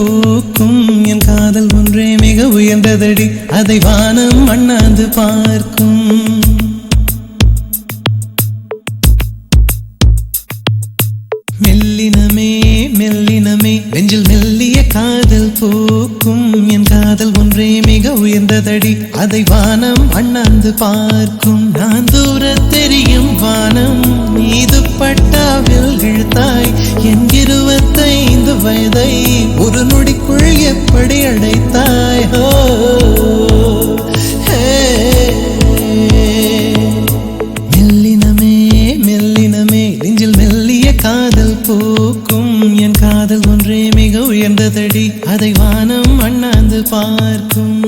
பூக்கும் என் காதல் ஒன்றே மிக உயர்ந்ததடி அதை வானம் அண்ணாந்து பார்க்கும் மெல்லினமே மெல்லினமே நெஞ்சில் மெல்லிய காதல் பூக்கும் என் காதல் ஒன்றே மிக உயர்ந்ததடி அதை வானம் அண்ணாந்து பார்க்கும் நான் தூர தெரியும் வானம் மீது பட்டாவில் இழுத்தாய் என் 25 வயதை ஒரு நொடிக்குள் எப்படி அடைத்தாய் மெல்லினமே மெல்லினமே நெஞ்சில் மெல்லிய காதல் பூக்கும் என் காதல் ஒன்றே மிக உயர்ந்ததடி அதை வானம் அண்ணாந்து பார்க்கும்